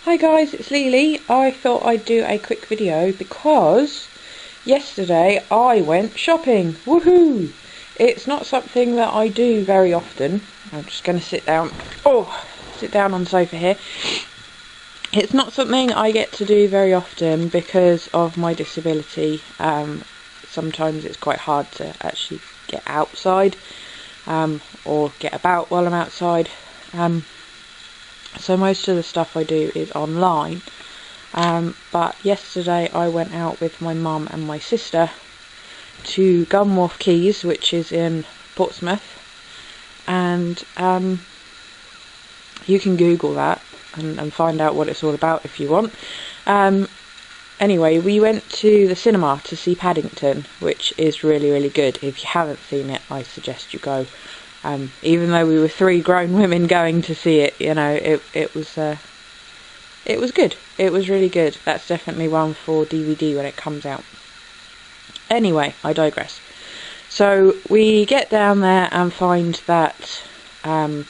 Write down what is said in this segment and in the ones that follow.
Hi guys, it's Lily. I thought I'd do a quick video because yesterday I went shopping. Woohoo! It's not something that I do very often. I'm just going to sit down on the sofa here. It's not something I get to do very often because of my disability. Sometimes it's quite hard to actually get outside or get about while I'm outside. So most of the stuff I do is online, but yesterday I went out with my mum and my sister to Gunwharf Quays, which is in Portsmouth, and you can Google that and find out what it's all about if you want. Anyway, we went to the cinema to see Paddington, which is really good. If you haven't seen it, I suggest you go. Even though we were 3 grown women going to see it, you know, it was good. It was really good. That's definitely one for DVD when it comes out. Anyway, I digress. So we get down there and find that there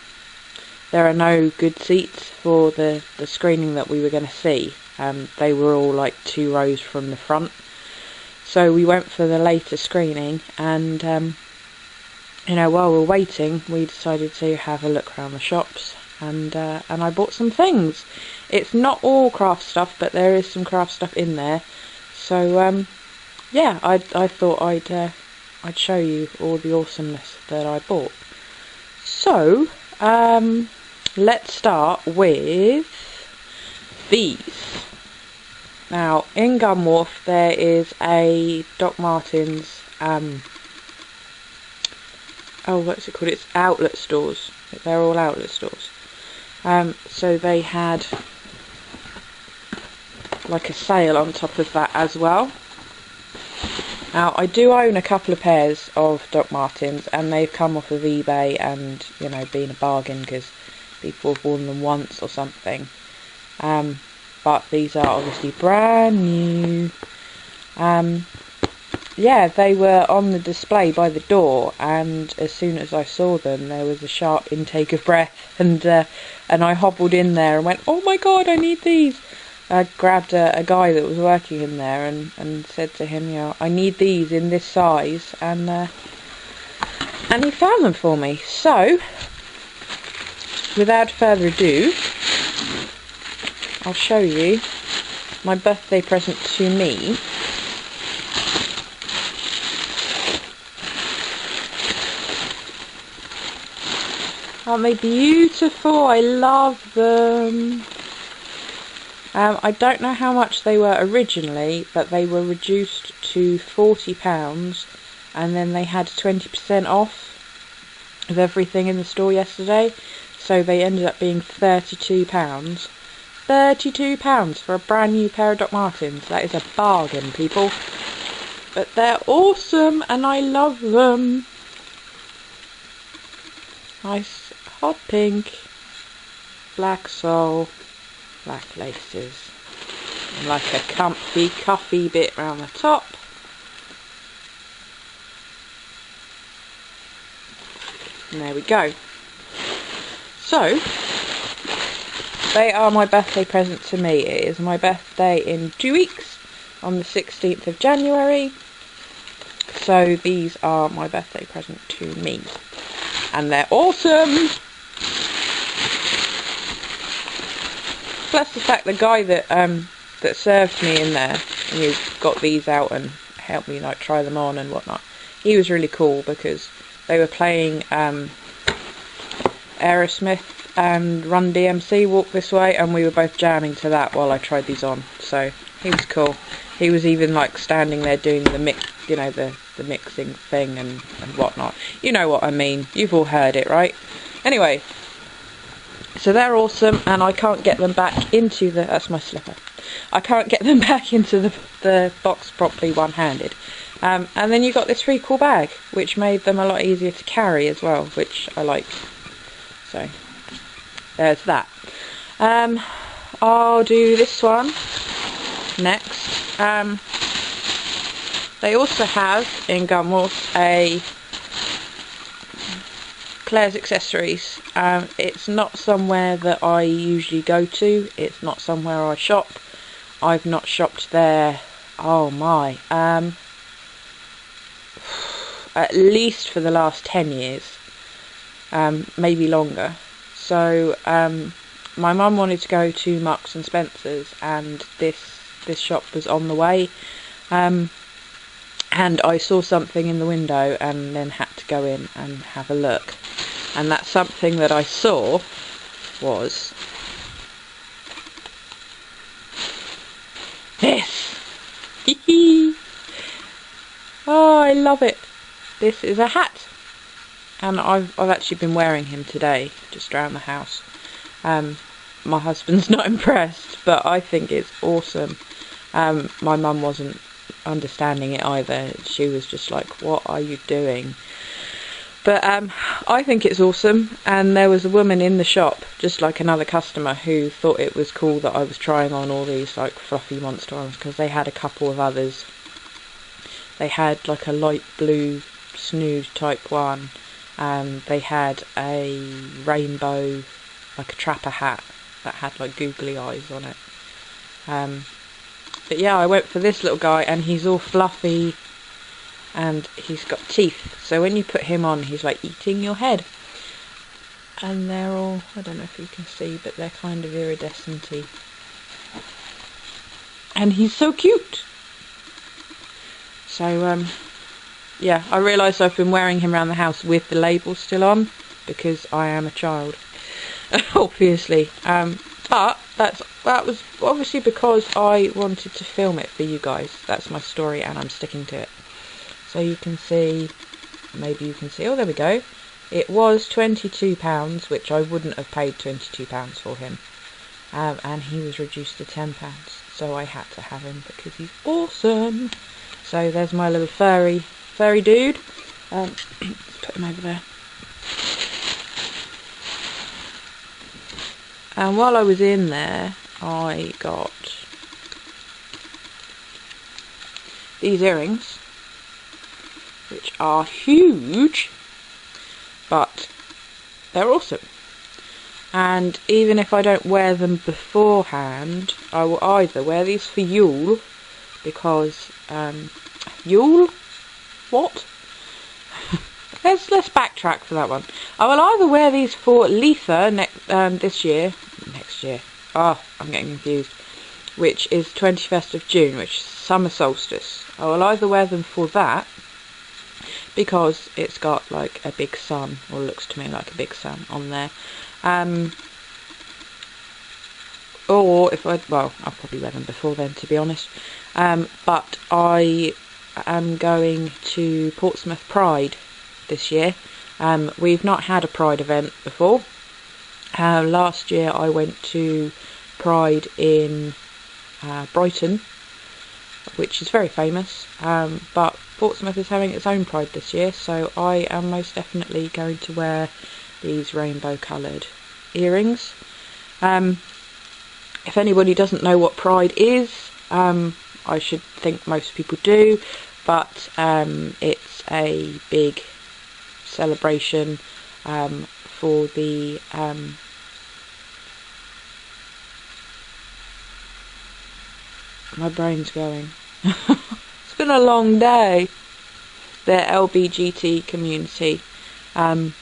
are no good seats for the screening that we were going to see. They were all like 2 rows from the front. So we went for the later screening, and you know, while we're waiting, we decided to have a look around the shops, and I bought some things. It's not all craft stuff, but there is some craft stuff in there. So yeah, I thought I'd show you all the awesomeness that I bought. So let's start with these. Now in Gunwharf there is a Doc Martens what's it called? It's outlet stores. They're all outlet stores. So they had like a sale on top of that as well. Now I do own a couple of pairs of Doc Martens, and they've come off of eBay and, you know, been a bargain because people have worn them once or something. But these are obviously brand new. Yeah, they were on the display by the door, and as soon as I saw them there was a sharp intake of breath, and I hobbled in there and went, oh my god, I need these. I grabbed a guy that was working in there and said to him, you know, I need these in this size, and he found them for me. So without further ado, I'll show you my birthday present to me. Aren't they beautiful? I love them. I don't know how much they were originally, but they were reduced to £40, and then they had 20% off of everything in the store yesterday, so they ended up being £32. £32 for a brand new pair of Doc Martens. That is a bargain, people. But they're awesome, and I love them. Nice hot pink, black sole, black laces, and like a comfy cuffy bit around the top. And there we go. So they are my birthday present to me. It is my birthday in 2 weeks, on the 16th of January. So these are my birthday present to me, and they're awesome. Plus the fact the guy that served me in there, and he got these out and helped me like try them on and whatnot, he was really cool because they were playing Aerosmith and Run DMC, Walk This Way, and we were both jamming to that while I tried these on. So he was cool. He was even like standing there doing the mix, you know, the mixing thing and whatnot. You know what I mean. You've all heard it, right? Anyway, so they're awesome, and I can't get them back into the... That's my slipper. I can't get them back into the box properly one-handed. And then you got this really cool bag, which made them a lot easier to carry as well, which I liked. So there's that. I'll do this one next. They also have in Gunwharf Claire's Accessories. It's not somewhere that I usually go to. It's not somewhere I shop. I've not shopped there, oh my, at least for the last 10 years, maybe longer. So my mum wanted to go to Marks and Spencer's, and this shop was on the way, and I saw something in the window and then had to go in and have a look. And that something that I saw was this. Oh, I love it. This is a hat, and I've actually been wearing him today, just around the house. My husband's not impressed, but I think it's awesome. My mum wasn't understanding it either. She was just like, what are you doing? But I think it's awesome, and there was a woman in the shop, just like another customer, who thought it was cool that I was trying on all these like fluffy monster arms, because they had a couple of others. They had like a light blue snood type one, they had a rainbow, like a trapper hat that had like googly eyes on it. But yeah, I went for this little guy, and he's all fluffy and he's got teeth, so when you put him on, he's like eating your head. And they're all, I don't know if you can see, but they're kind of iridescent-y. And he's so cute. So yeah, I realised I've been wearing him around the house with the label still on, because I am a child, obviously. But that was obviously because I wanted to film it for you guys. That's my story, and I'm sticking to it. So you can see, maybe you can see, oh there we go. It was £22, which I wouldn't have paid £22 for him. And he was reduced to £10, so I had to have him because he's awesome. So there's my little furry dude. Let's put him over there. And while I was in there, I got these earrings, which are huge, but they're awesome. And even if I don't wear them beforehand, I will either wear these for Yule, because Yule? What? let's backtrack for that one. I will either wear these for Letha next year. Oh, I'm getting confused. Which is 21st of June, which is summer solstice. I will either wear them for that, because it's got like a big sun, or looks to me like a big sun on there. Or if I'll probably wear them before then, to be honest. But I am going to Portsmouth Pride this year. We've not had a Pride event before. Last year I went to Pride in Brighton, which is very famous, but Portsmouth is having its own Pride this year, so I am most definitely going to wear these rainbow coloured earrings. If anybody doesn't know what Pride is, I should think most people do, but it's a big celebration for the my brain's going. It's been a long day. The LGBT community. I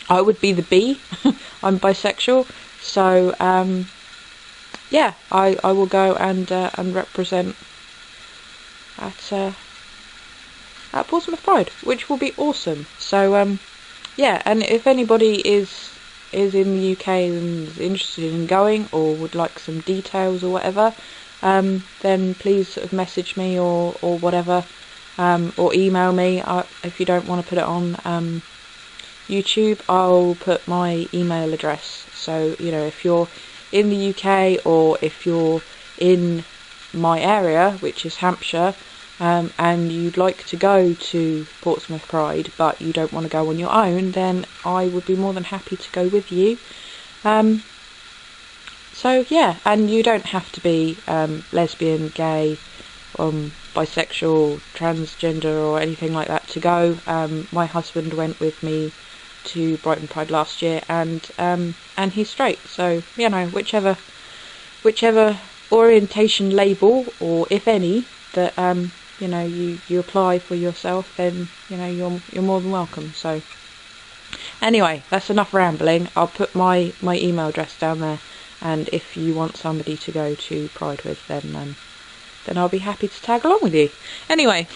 would be the B. I'm bisexual, so yeah, I will go and represent at Portsmouth Pride, which will be awesome. So yeah, and if anybody is in the UK and is interested in going, or would like some details or whatever, then please sort of message me or whatever, or email me. If you don't want to put it on YouTube, I'll put my email address. So, you know, if you're in the UK, or if you're in my area, which is Hampshire, and you'd like to go to Portsmouth Pride but you don't want to go on your own, then I would be more than happy to go with you. So yeah, and you don't have to be lesbian, gay, bisexual, transgender or anything like that to go. My husband went with me to Brighton Pride last year, and he's straight. So, you know, whichever orientation label, or if any, that you know, you apply for yourself, then, you know, you're more than welcome. So anyway, that's enough rambling. I'll put my email address down there, and if you want somebody to go to Pride with, then I'll be happy to tag along with you. Anyway,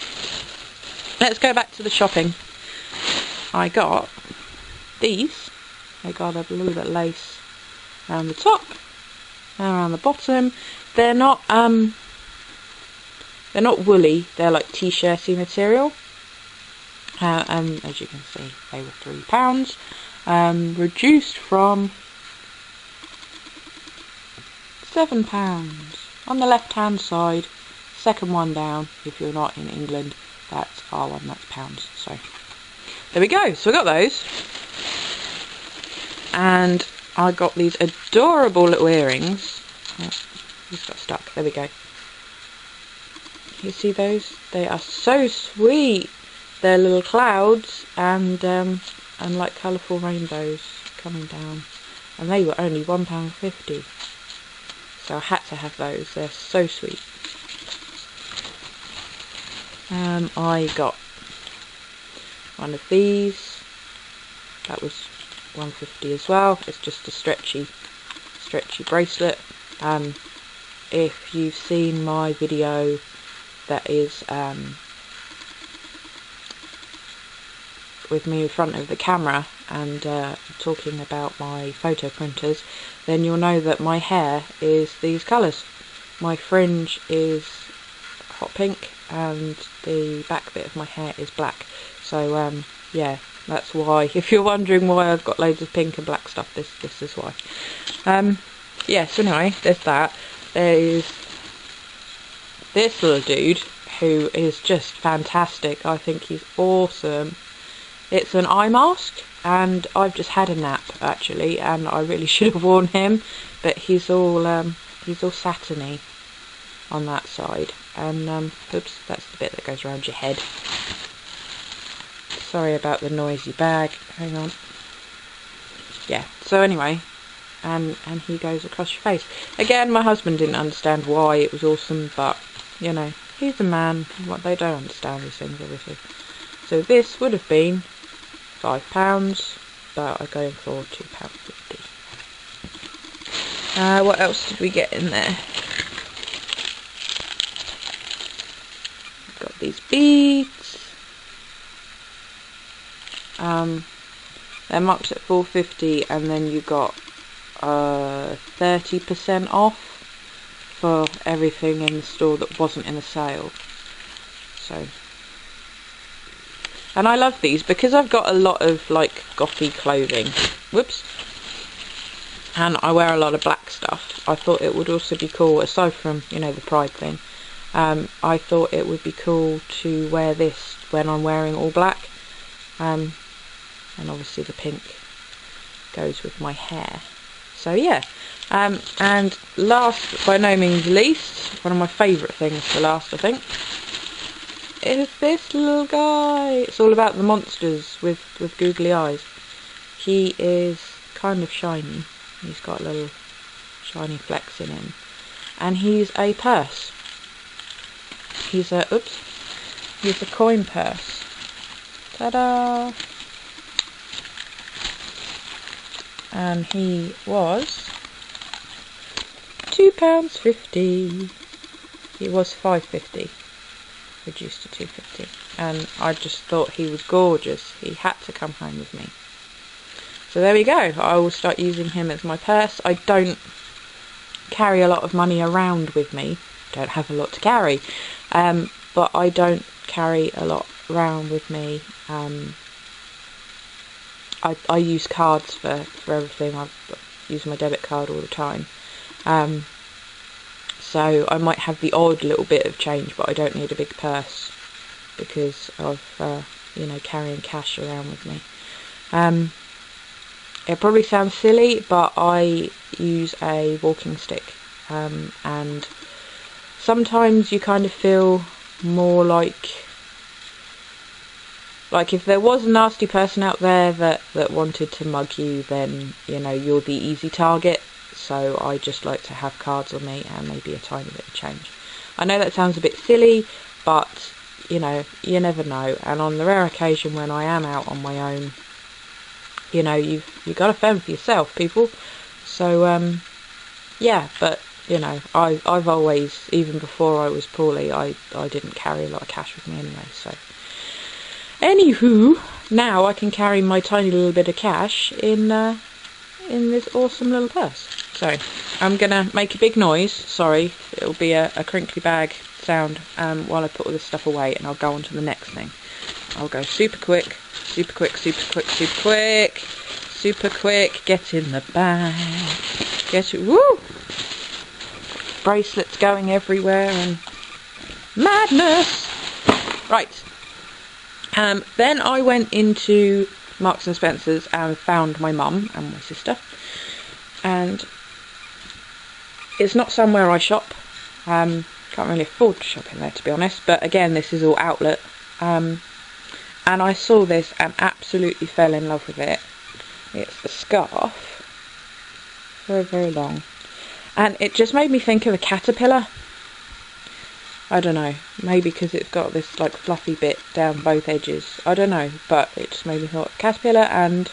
let's go back to the shopping. I got these. They got a little bit of lace around the top and around the bottom. They're not woolly. They're like t-shirty material. As you can see, they were £3, reduced from £7 on the left hand side. Second one down, if you're not in England, that's R1, that's pounds. So there we go. So I got those, and I got these adorable little earrings. Oh, just got stuck. There we go. You see those? They are so sweet. They're little clouds and like colourful rainbows coming down, and they were only £1.50. So I had to have those. They're so sweet. I got one of these. That was £1.50 as well. It's just a stretchy bracelet. If you've seen my video that is with me in front of the camera and talking about my photo printers, then you'll know that my hair is these colours. My fringe is hot pink and the back bit of my hair is black. So yeah, that's why. If you're wondering why I've got loads of pink and black stuff, this is why. Yeah, so anyway, there's that. There's this little dude who is just fantastic. I think he's awesome. It's an eye mask, and I've just had a nap actually, and I really should have worn him, but he's all satiny on that side, and oops, that's the bit that goes around your head. Sorry about the noisy bag. Hang on. Yeah. So anyway, and he goes across your face. Again, my husband didn't understand why it was awesome, but you know, he's a man. What, they don't understand these things, obviously. So this would have been £5, but I got him for £2.50. What else did we get in there? Got these beads. They're marked at £4.50, and then you got 30% off for everything in the store that wasn't in the sale. So, and I love these because I've got a lot of like gothy clothing. Whoops. And I wear a lot of black stuff. I thought it would also be cool, aside from, you know, the Pride thing, I thought it would be cool to wear this when I'm wearing all black. And obviously the pink goes with my hair. So yeah. And last, by no means least, one of my favourite things for last, I think, is this little guy. It's all about the monsters with googly eyes. He is kind of shiny. He's got little shiny flecks in him, and he's a purse. He's a coin purse. Ta-da! And he was £2.50. He was £5.50, reduced to £2.50, and I just thought he was gorgeous. He had to come home with me. So there we go. I will start using him as my purse. I don't carry a lot of money around with me. Don't have a lot to carry, but I don't carry a lot around with me. I use cards for everything. I use my debit card all the time. So I might have the odd little bit of change, but I don't need a big purse because of you know, carrying cash around with me. It probably sounds silly, but I use a walking stick, and sometimes you kind of feel more like like, if there was a nasty person out there that wanted to mug you, then, you know, you're the easy target. So I just like to have cards on me and maybe a tiny bit of change. I know that sounds a bit silly, but, you know, you never know. And on the rare occasion when I am out on my own, you know, you've got to fend for yourself, people. So, yeah, but, you know, I've always, even before I was poorly, I didn't carry a lot of cash with me anyway, so. Anywho, now I can carry my tiny little bit of cash in this awesome little purse. So, I'm going to make a big noise, sorry, it'll be a crinkly bag sound while I put all this stuff away, and I'll go on to the next thing. I'll go super quick, super quick, super quick, super quick, super quick, get in the bag, get it, woo! Bracelets going everywhere and madness! Right, then I went into Marks and Spencer's and found my mum and my sister, and it's not somewhere I shop. Can't really afford to shop in there, to be honest, but again, this is all outlet, and I saw this and absolutely fell in love with it. It's a scarf, very, very long, and it just made me think of a caterpillar. I don't know, maybe because it's got this like fluffy bit down both edges, I don't know, but it just made me thought caterpillar, and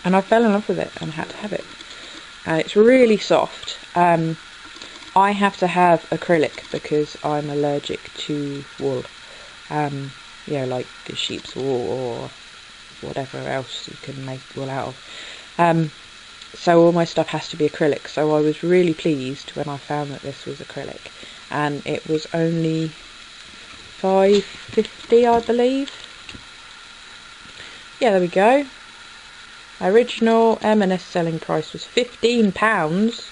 I fell in love with it and had to have it. And it's really soft. I have to have acrylic because I'm allergic to wool. You know, like the sheep's wool or whatever else you can make wool out of. So all my stuff has to be acrylic. So I was really pleased when I found that this was acrylic, and it was only £5.50, I believe. Yeah, there we go. Original M&S selling price was £15.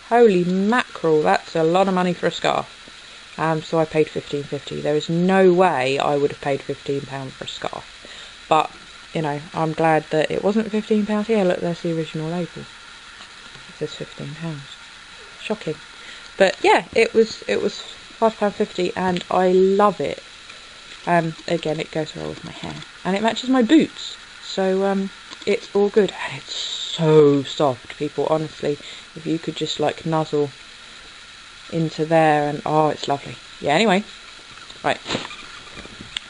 Holy mackerel, that's a lot of money for a scarf. So I paid £15.50. There is no way I would have paid £15 for a scarf. But, you know, I'm glad that it wasn't £15. Yeah, look, there's the original label. It says £15. Shocking. But yeah, it was £5.50 and I love it. Again, it goes well with my hair. And it matches my boots. So, it's all good. And it's so soft, people, honestly. If you could just like nuzzle into there, and oh, it's lovely. Yeah, anyway. Right.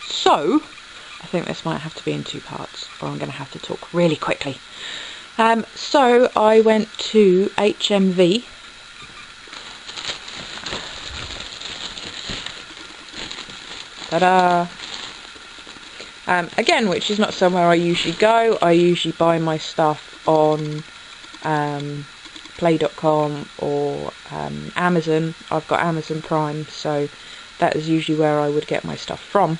So, I think this might have to be in two parts, or I'm going to have to talk really quickly. So I went to HMV. Ta-da! Again, which is not somewhere I usually go. I usually buy my stuff on play.com or Amazon. I've got Amazon Prime, so that is usually where I would get my stuff from.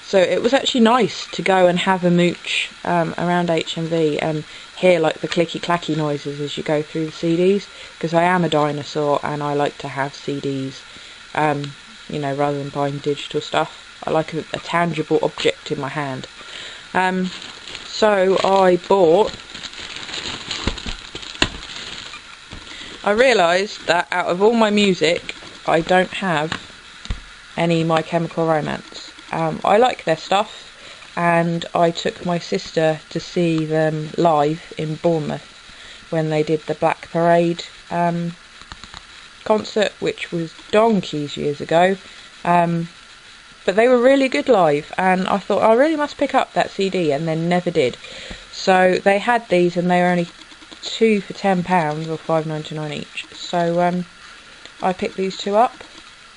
So it was actually nice to go and have a mooch around HMV and hear like the clicky clacky noises as you go through the CDs, because I am a dinosaur and I like to have CDs, you know, rather than buying digital stuff. I like a tangible object in my hand. So I realised that out of all my music, I don't have any My Chemical Romance. I like their stuff, and I took my sister to see them live in Bournemouth when they did the Black Parade concert, which was donkeys years ago. But they were really good live, and I thought I really must pick up that CD, and then never did. So they had these, and they were only 2 for £10 or £5.99 each. So I picked these two up,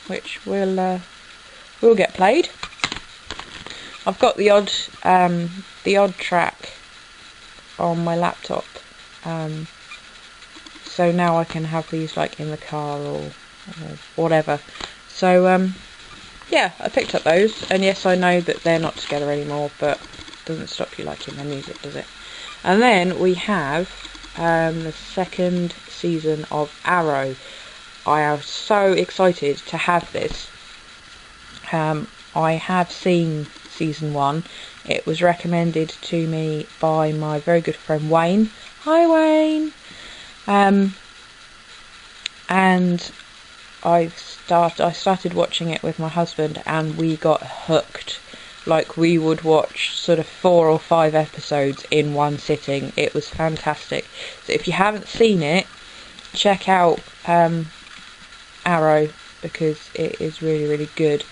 which will get played. I've got the odd track on my laptop, so now I can have these like in the car or whatever. So yeah, I picked up those, and yes, I know that they're not together anymore, but it doesn't stop you liking their music, does it? And then we have the second season of Arrow. I am so excited to have this. I have seen season 1. It was recommended to me by my very good friend Wayne. Hi Wayne! And I started watching it with my husband, and we got hooked. Like, we would watch sort of 4 or 5 episodes in one sitting. It was fantastic. So if you haven't seen it, check out Arrow, because it is really, really good.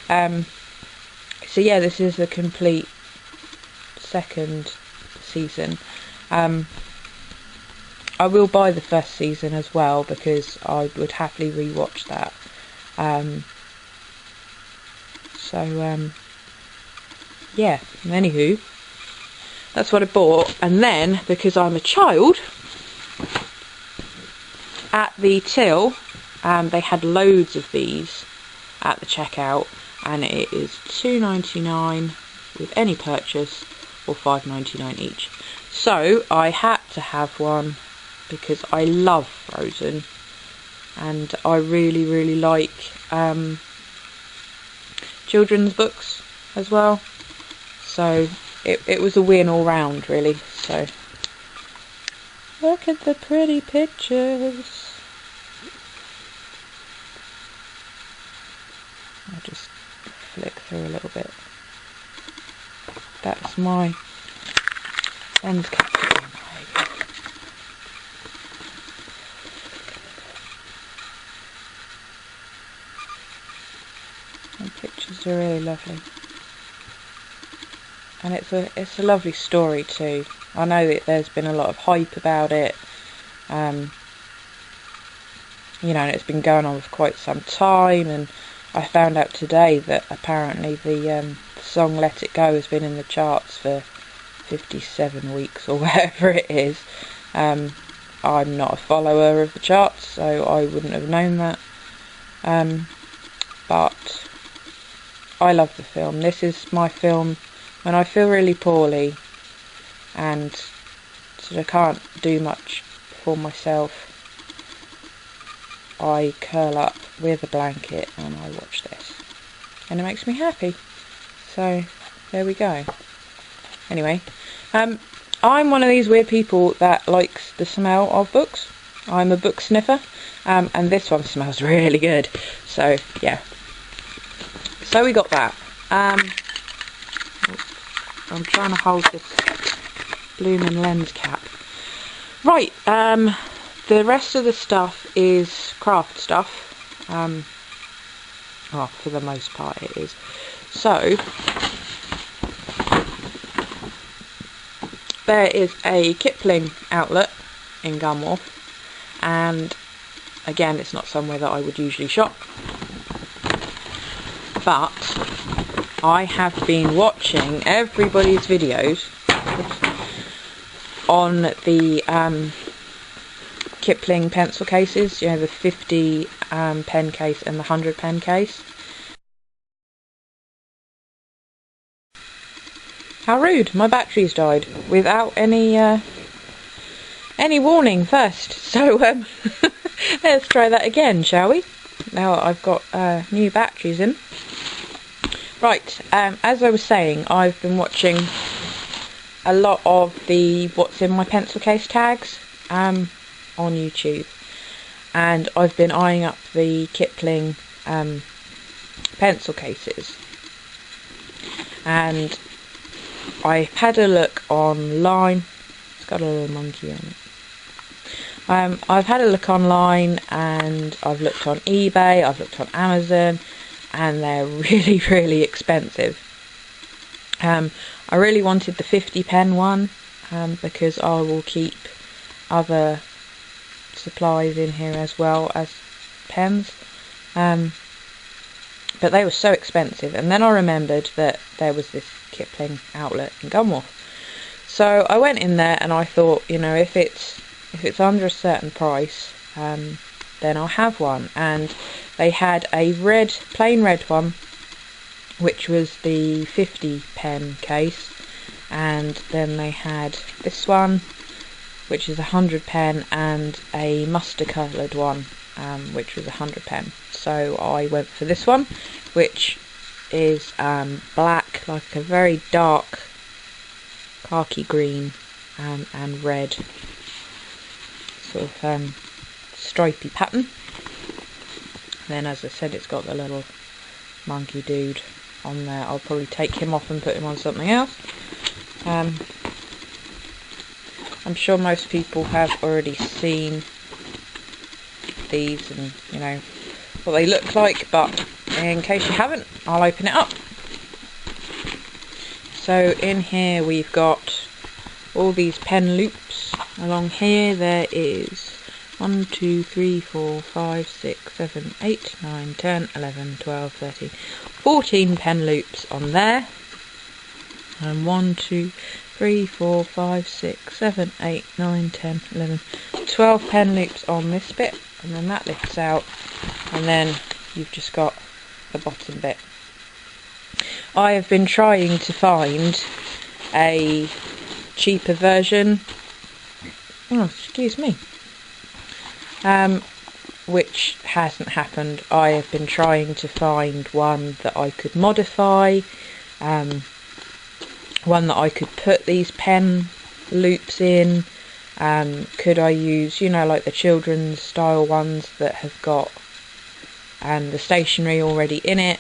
So yeah, this is the complete second season. I will buy the first season as well, because I would happily rewatch that. Yeah, anywho, that's what I bought. And then, because I'm a child, at the till, they had loads of these at the checkout, and it is £2.99 with any purchase, or £5.99 each. So I had to have one, because I love Frozen, and I really, really like children's books as well. So it was a win all round, really. So look at the pretty pictures. I'll just flick through a little bit. That's my lens cap. The pictures are really lovely, and it's a lovely story too. I know that there's been a lot of hype about it, you know, and it's been going on for quite some time, and I found out today that apparently the song Let It Go has been in the charts for 57 weeks or whatever it is. I'm not a follower of the charts, so I wouldn't have known that, but I love the film. This is my film when I feel really poorly and sort of can't do much for myself. I curl up with a blanket and I watch this, and it makes me happy. So there we go. Anyway, I'm one of these weird people that likes the smell of books. I'm a book sniffer, and this one smells really good. So yeah. So we got that. I'm trying to hold this blooming lens cap. Right, the rest of the stuff is craft stuff. Well, for the most part it is. So, there is a Kipling outlet in Gunwharf, and again, it's not somewhere that I would usually shop. But I have been watching everybody's videos on the Kipling pencil cases, you know, the 50 pen case and the 100 pen case. How rude, my batteries died without any warning first. So let's try that again, shall we? Now I've got new batteries in. Right, as I was saying, I've been watching a lot of the what's in my pencil case tags on YouTube, and I've been eyeing up the Kipling pencil cases, and I had a look online. It's got a little monkey on it. I've had a look online, and I've looked on eBay, I've looked on Amazon, and they're really, really expensive. I really wanted the 50 pen one, because I will keep other supplies in here as well as pens, but they were so expensive. And then I remembered that there was this Kipling outlet in Gunwharf, so I went in there and I thought, you know, if it's under a certain price, then I'll have one. And they had a plain red one, which was the 50 pen case, and then they had this one, which is 100 pen, and a mustard coloured one, which was 100 pen. So I went for this one, which is black, like a very dark khaki green, and red sort of stripy pattern. Then, as I said, it's got the little monkey dude on there. I'll probably take him off and put him on something else. I'm sure most people have already seen these and, you know, what they look like, but in case you haven't, I'll open it up. So in here we've got all these pen loops. Along here there is 1, 2, 3, 4, 5, 6, 7, 8, 9, 10, 11, 12, 13, 14 pen loops on there. And 1, 2, 3, 4, 5, 6, 7, 8, 9, 10, 11, 12 pen loops on this bit, and then that lifts out, and then you've just got the bottom bit. I have been trying to find a cheaper version, which hasn't happened. I have been trying to find one that I could modify, one that I could put these pen loops in. Could I use, you know, like the children's style ones that have got the stationery already in it,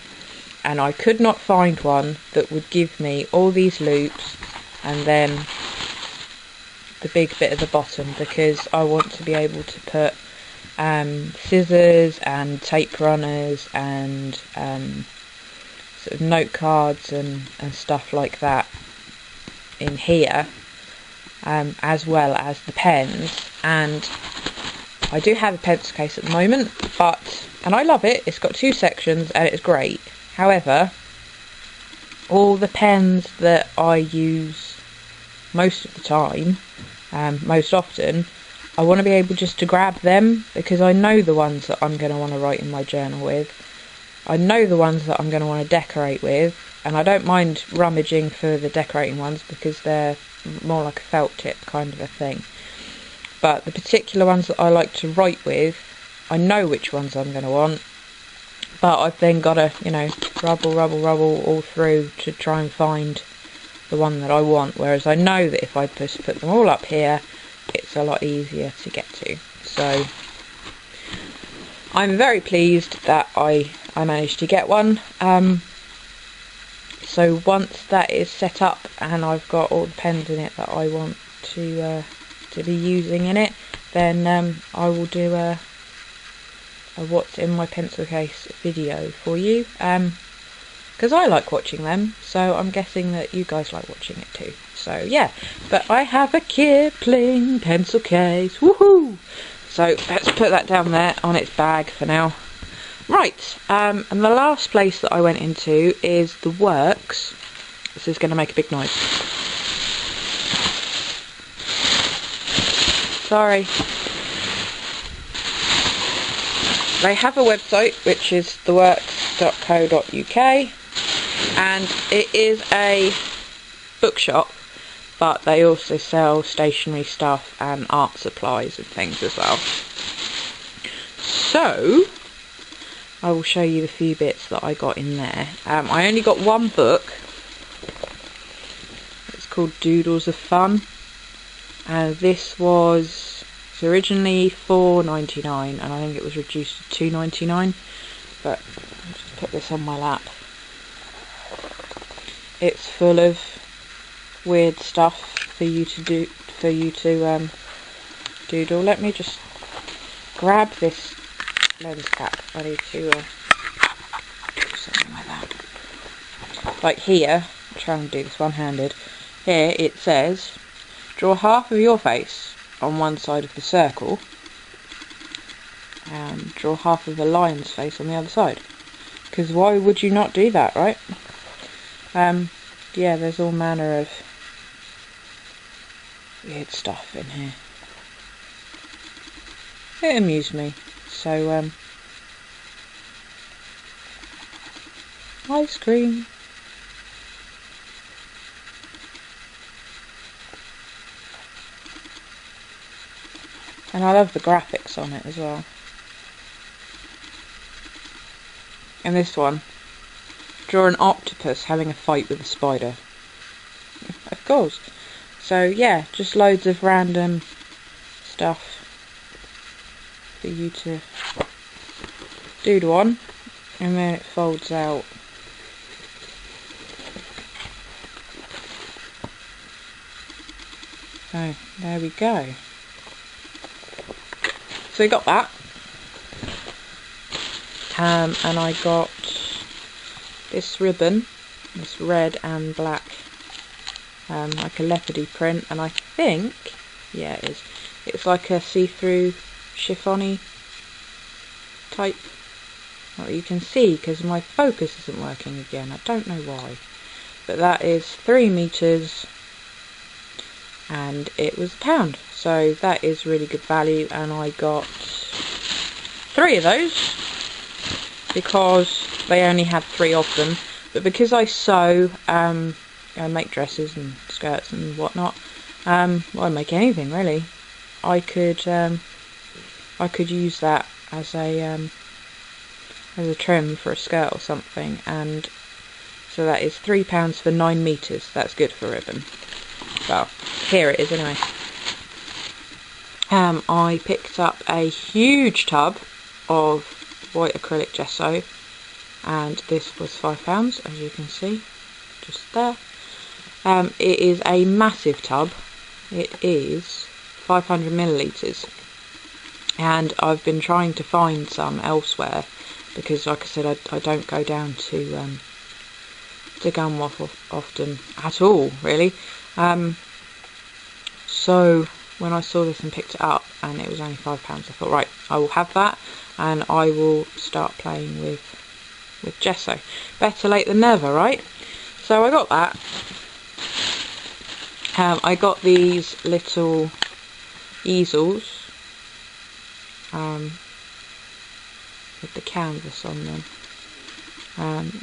and I could not find one that would give me all these loops and then the big bit at the bottom, because I want to be able to put scissors and tape runners and sort of note cards and stuff like that in here, as well as the pens. And I do have a pencil case at the moment, and I love it. It's got 2 sections and it's great. However, all the pens that I use most of the time, most often, I want to be able just to grab them, because I know the ones that I'm going to want to write in my journal with. I know the ones that I'm going to want to decorate with, and I don't mind rummaging for the decorating ones because they're more like a felt tip kind of a thing. But the particular ones that I like to write with, I know which ones I'm going to want, but I've then got to, you know, rubble all through to try and find the one that I want, whereas I know that if I just put them all up here, it's a lot easier to get to. So I'm very pleased that I managed to get one. So once that is set up and I've got all the pens in it that I want to be using in it, then I will do a what's in my pencil case video for you, because I like watching them, so I'm guessing that you guys like watching it too. So yeah, but I have a Kipling pencil case, woohoo! So let's put that down there on its bag for now. Right, and the last place that I went into is the Works. This is going to make a big noise. Sorry. They have a website, which is theworks.co.uk, and it is a bookshop, but they also sell stationery stuff and art supplies and things as well. So I will show you the few bits that I got in there. I only got one book. It's called Doodles of Fun. This was originally $4.99 and I think it was reduced to $2.99. But I'll just put this on my lap. It's full of weird stuff for you to do, doodle. Let me just grab this lens cap. I need to do something like that. Like here, I'll try and do this one-handed. Here it says, draw half of your face on one side of the circle and draw half of the lion's face on the other side. Because why would you not do that, right? Yeah, there's all manner of weird stuff in here. It amused me. So, ice cream. And I love the graphics on it as well. And this one, draw an octopus having a fight with a spider. Of course. So yeah, just loads of random stuff for you to doodle on, and then it folds out. So there we go. So we got that, and I got this ribbon, this red and black, like a leopardy print, and I think, yeah, it is. It's like a see-through chiffony type. Well, you can see because my focus isn't working again. I don't know why, but that is 3 meters. And it was £1, so that is really good value, and I got 3 of those because they only had 3 of them. But because I sew, I make dresses and skirts and whatnot, well, I make anything really. I could use that as a trim for a skirt or something, and so that is £3 for 9 meters. That's good for ribbon. Well, here it is anyway. I picked up a huge tub of white acrylic gesso, and this was £5, as you can see, just there. It is a massive tub. It is 500 millilitres, and I've been trying to find some elsewhere because, like I said, I don't go down to Gunwharf often at all, really. So when I saw this and picked it up, and it was only £5, I thought, right, I will have that, and I will start playing with gesso. Better late than never, right? So I got that. I got these little easels with the canvas on them.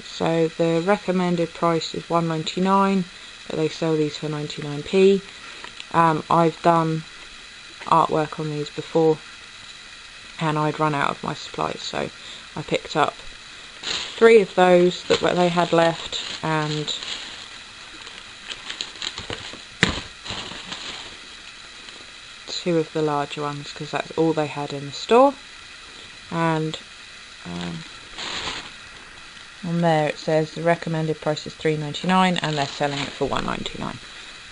So the recommended price is £1.99, but they sell these for 99p. I've done artwork on these before, and I'd run out of my supplies, so I picked up 3 of those that they had left, and two of the larger ones because that's all they had in the store. And on there it says the recommended price is £3.99 and they're selling it for £1.99.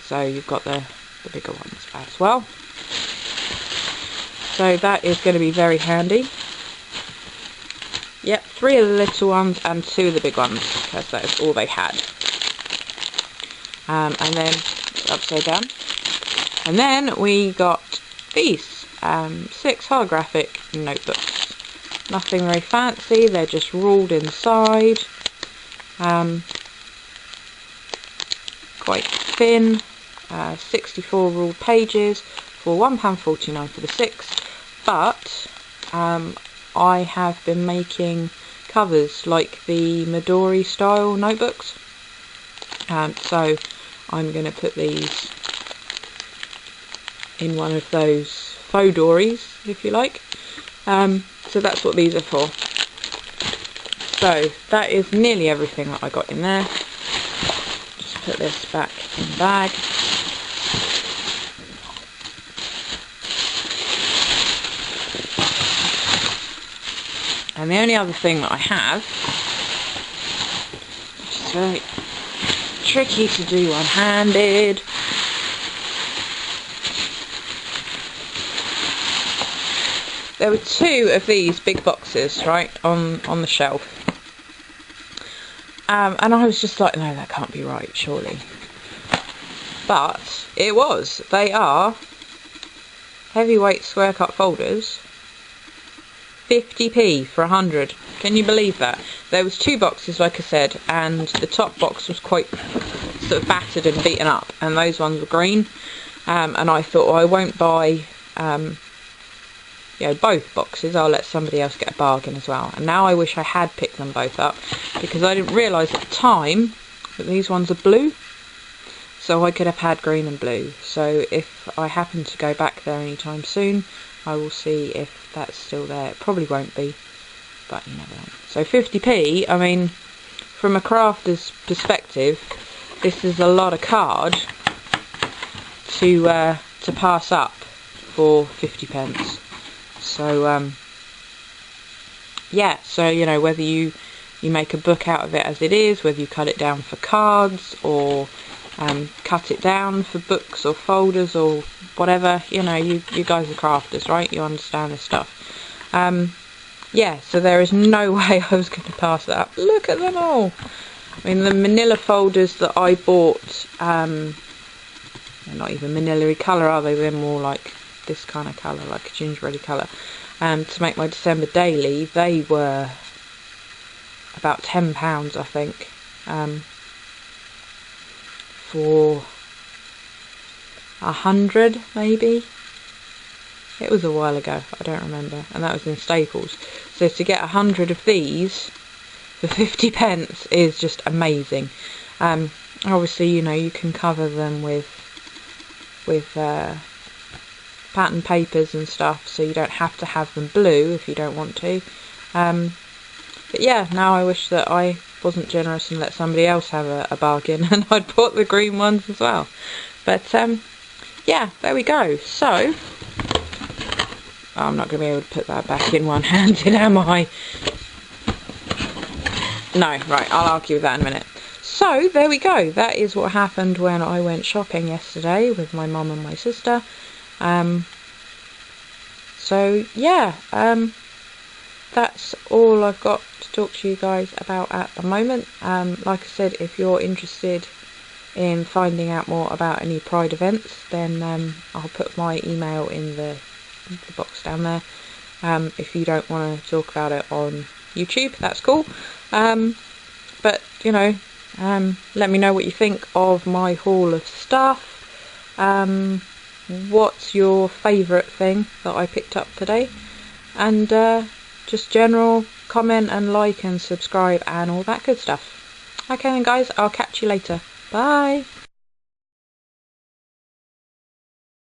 So you've got the bigger ones as well. So that is going to be very handy. Yep, 3 of the little ones and 2 of the big ones, because that is all they had. And then upside down. And then we got these 6 holographic notebooks. Nothing very fancy, they're just ruled inside. Quite thin, 64 ruled pages for £1.49 for the 6. But I have been making covers like the Midori style notebooks. So I'm going to put these in one of those faux dories, if you like. So that's what these are for. So that is nearly everything that I got in there. Just put this back in the bag. And the only other thing that I have, which is very tricky to do one-handed, there were 2 of these big boxes, right, on the shelf. And I was just like, no, that can't be right, surely. But it was. They are heavyweight square cut folders. 50p for 100. Can you believe that? There was 2 boxes, like I said, and the top box was quite sort of battered and beaten up, and those ones were green. And I thought, well, I won't buy both boxes. I'll let somebody else get a bargain as well. And now I wish I had picked them both up, because I didn't realise at the time that these ones are blue, so I could have had green and blue. So if I happen to go back there anytime soon, I will see if that's still there. It probably won't be, but you never know. So 50p, I mean, from a crafter's perspective, this is a lot of card to pass up for 50p. So yeah, so you know, whether you make a book out of it as it is, whether you cut it down for cards, or cut it down for books or folders or whatever, you know, you guys are crafters, right? You understand this stuff. Yeah, so there is no way I was going to pass that up. Look at them all. I mean, the manila folders that I bought, they're not even manila-y colour, are they? They're more like this kind of colour, like a gingerbready colour. To make my December daily, they were about £10, I think, for 100 maybe. It was a while ago, I don't remember, and that was in Staples. So to get 100 of these for 50p is just amazing. Obviously, you know, you can cover them with pattern papers and stuff, so you don't have to have them blue if you don't want to. But yeah, now I wish that I wasn't generous and let somebody else have a bargain and I'd bought the green ones as well. But yeah, there we go. So I'm not going to be able to put that back in one-handed, am I? No, right, I'll argue with that in a minute. So there we go. That is what happened when I went shopping yesterday with my mum and my sister. So yeah, that's all I've got to talk to you guys about at the moment. Like I said, if you're interested in finding out more about any Pride events, then I'll put my email in the box down there. If you don't want to talk about it on YouTube, that's cool. But you know, let me know what you think of my haul of stuff. What's your favourite thing that I picked up today? And just general comment and like and subscribe and all that good stuff. Okay then guys, I'll catch you later. Bye!